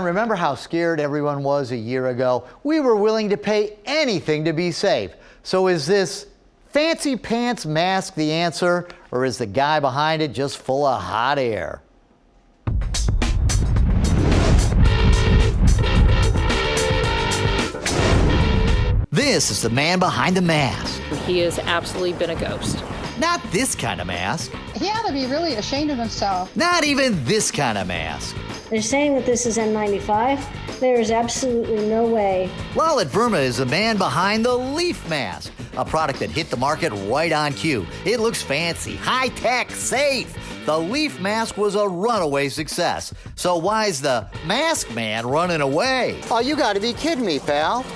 remember how scared everyone was a year ago? We were willing to pay anything to be safe. So is this fancy pants mask the answer, or is the guy behind it just full of hot air? This is the man behind the mask. He has absolutely been a ghost. Not this kind of mask. He ought to be really ashamed of himself. Not even this kind of mask. They're saying that this is N95. There is absolutely no way. Lalit Verma is the man behind the Leaf Mask, a product that hit the market right on cue. It looks fancy, high-tech, safe. The Leaf Mask was a runaway success. So why's the mask man running away? Oh, you gotta be kidding me, pal.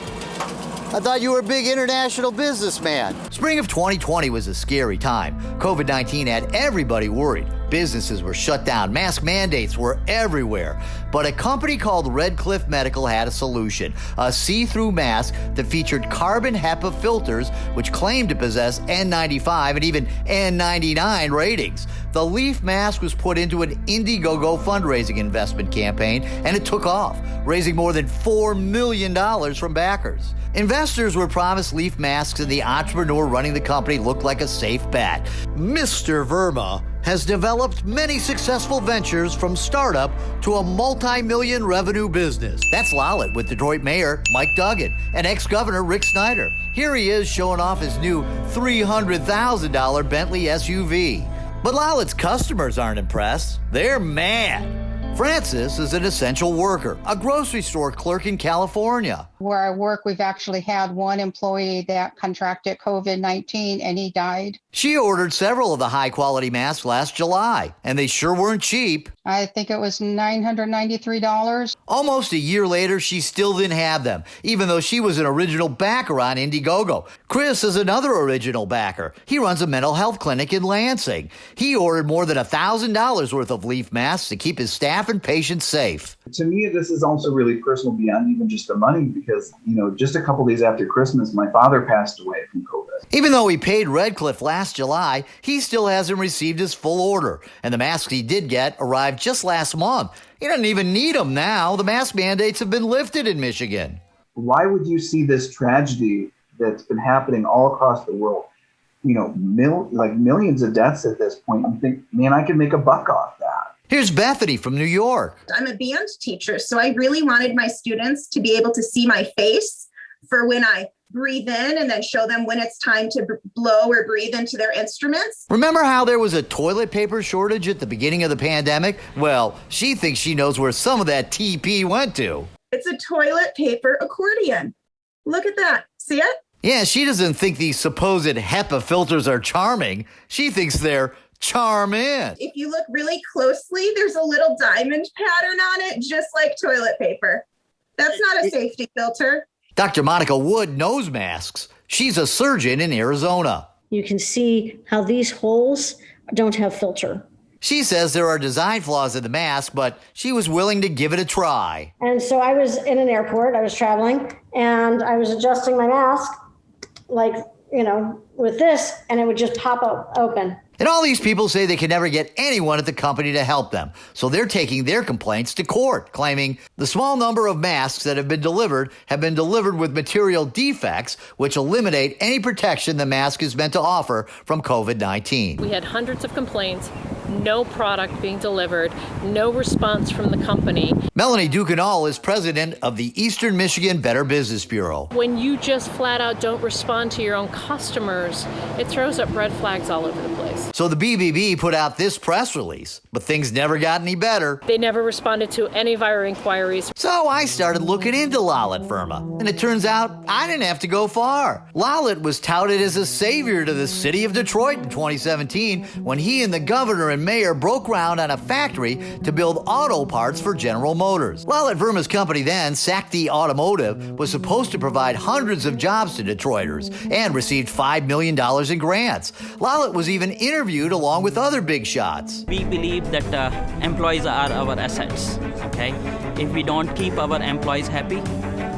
I thought you were a big international businessman. Spring of 2020 was a scary time. COVID-19 had everybody worried. Businesses were shut down. Mask mandates were everywhere. But a company called Redcliffe Medical had a solution, a see-through mask that featured carbon HEPA filters, which claimed to possess N95 and even N99 ratings. The Leaf Mask was put into an Indiegogo fundraising investment campaign, and it took off, raising more than $4 million from backers. Investors were promised Leaf Masks, and the entrepreneur running the company looked like a safe bet. Mr. Verma has developed many successful ventures, from startup to a multi-million revenue business. That's Lalit with Detroit Mayor Mike Duggan and ex-governor Rick Snyder. Here he is showing off his new $300,000 Bentley SUV. But Lalit's customers aren't impressed. They're mad. Francis is an essential worker, a grocery store clerk in California. Where I work, we've actually had one employee that contracted COVID-19 and he died. She ordered several of the high-quality masks last July, and they sure weren't cheap. I think it was $993. Almost a year later, she still didn't have them, even though she was an original backer on Indiegogo. Chris is another original backer. He runs a mental health clinic in Lansing. He ordered more than $1,000 worth of Leaf masks to keep his staff and patients safe. To me, this is also really personal beyond even just the money, because, just a couple days after Christmas, my father passed away from COVID. Even though he paid Redcliffe last July, he still hasn't received his full order. And the masks he did get arrived just last month. He doesn't even need them now. The mask mandates have been lifted in Michigan. Why would you see this tragedy that's been happening all across the world? Millions of deaths at this point, and think, man, I could make a buck off that. Here's Bethany from New York. I'm a band teacher, so I really wanted my students to be able to see my face for when I breathe in, and then show them when it's time to blow or breathe into their instruments. Remember how there was a toilet paper shortage at the beginning of the pandemic? Well, she thinks she knows where some of that TP went to. It's a toilet paper accordion. Look at that. See it? Yeah, she doesn't think these supposed HEPA filters are charming. She thinks they're charming. If you look really closely, there's a little diamond pattern on it, just like toilet paper. That's not a safety filter. Dr. Monica Wood knows masks. She's a surgeon in Arizona. You can see how these holes don't have filter. She says there are design flaws in the mask, but she was willing to give it a try. And so I was in an airport, I was traveling, and I was adjusting my mask, with this, and it would just pop open. And all these people say they can never get anyone at the company to help them. So they're taking their complaints to court, claiming the small number of masks that have been delivered with material defects, which eliminate any protection the mask is meant to offer from COVID-19. We had hundreds of complaints, no product being delivered, no response from the company. Melanie Ducanal is president of the Eastern Michigan Better Business Bureau. When you just flat out don't respond to your own customers, it throws up red flags all over the place. So the BBB put out this press release, but things never got any better. They never responded to any of our inquiries. So I started looking into Lalit Verma, and it turns out I didn't have to go far. Lalit was touted as a savior to the city of Detroit in 2017 when he and the governor and mayor broke ground on a factory to build auto parts for General Motors. Lalit Verma's company then, Sakti Automotive, was supposed to provide hundreds of jobs to Detroiters and received $5 million in grants. Lalit was even interviewed along with other big shots. We believe that employees are our assets, okay? If we don't keep our employees happy,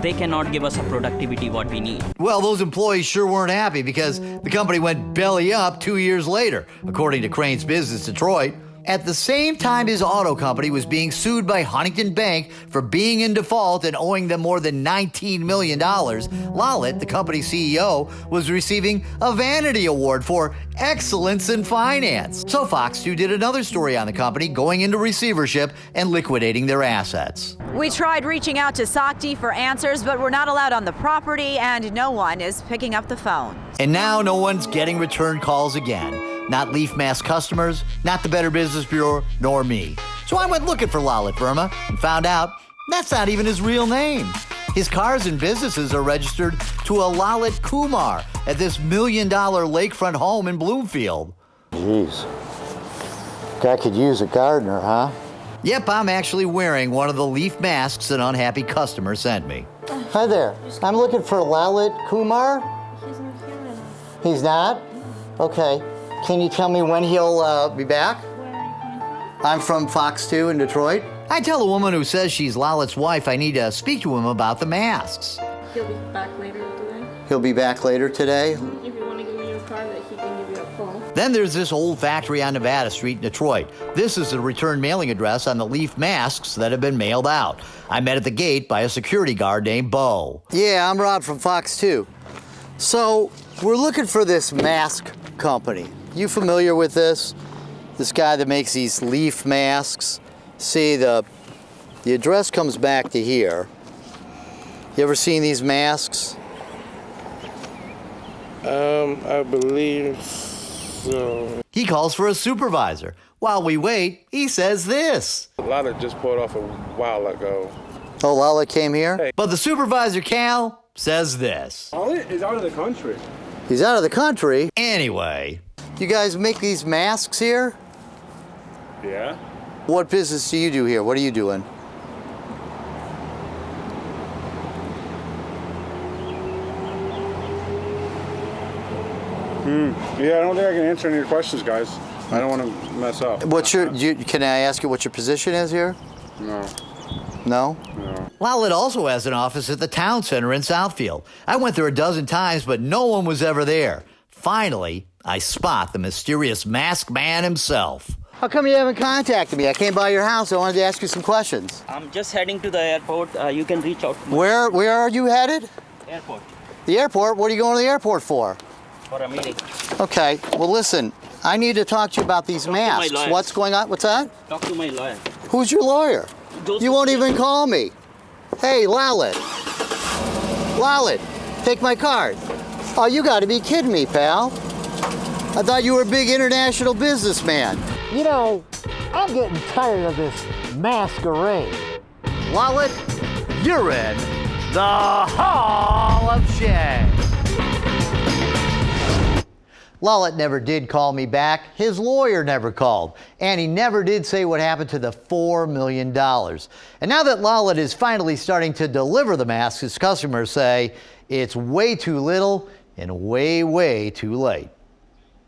they cannot give us a productivity what we need. Well, those employees sure weren't happy because the company went belly up 2 years later, according to Crane's Business Detroit. At the same time, his auto company was being sued by Huntington Bank for being in default and owing them more than $19 million. Lalit, the company's CEO, was receiving a vanity award for excellence in finance. So Fox 2 did another story on the company going into receivership and liquidating their assets. We tried reaching out to Sakti for answers, but we're not allowed on the property, and no one is picking up the phone. And now no one's getting return calls again. Not Leaf Mask customers, not the Better Business Bureau, nor me. So I went looking for Lalit Verma and found out that's not even his real name. His cars and businesses are registered to a Lalit Kumar at this $1 million lakefront home in Bloomfield. Jeez. Guy could use a gardener, huh? Yep, I'm actually wearing one of the leaf masks an unhappy customer sent me. Hi there. I'm looking for Lalit Kumar. He's not here right now. He's not? Okay. Can you tell me when he'll be back? Where are you coming from? I'm from Fox 2 in Detroit. I tell the woman who says she's Lalit's wife I need to speak to him about the masks. He'll be back later today. He'll be back later today. If you want to give me your card, that he can give you a call. Then there's this old factory on Nevada Street in Detroit. This is the return mailing address on the leaf masks that have been mailed out. I met at the gate by a security guard named Bo. Yeah, I'm Rob from Fox 2. So, we're looking for this mask company. You familiar with this? This guy that makes these leaf masks. See, the address comes back to here. You ever seen these masks? I believe so. He calls for a supervisor. While we wait, he says this. Lala just pulled off a while ago. Oh, Lala came here? Hey. But the supervisor, Cal, says this. Lala is out of the country. He's out of the country? Anyway. You guys make these masks here? Yeah. What business do you do here? What are you doing? Yeah, I don't think I can answer any of your questions, guys. I don't want to mess up. Can I ask you what your position is here? No. No? No. Lalit also has an office at the town center in Southfield. I went there a dozen times, but no one was ever there. Finally, I spot the mysterious masked man himself. How come you haven't contacted me? I came by your house. I wanted to ask you some questions. I'm just heading to the airport. You can reach out to me. Where are you headed? Airport The airport? What are you going to the airport for? for a meeting. Okay. Well, listen. I need to talk to you about these masks. What's going on? What's that? Talk to my lawyer. Who's your lawyer? You won't even call me. Hey, Lalit. Lalit, take my card. Oh, you got to be kidding me, pal. I thought you were a big international businessman. You know, I'm getting tired of this masquerade. Lalit, you're in the Hall of Shame. Lalit never did call me back. His lawyer never called. And he never did say what happened to the $4 million. And now that Lalit is finally starting to deliver the masks, his customers say it's way too little and way, way too late.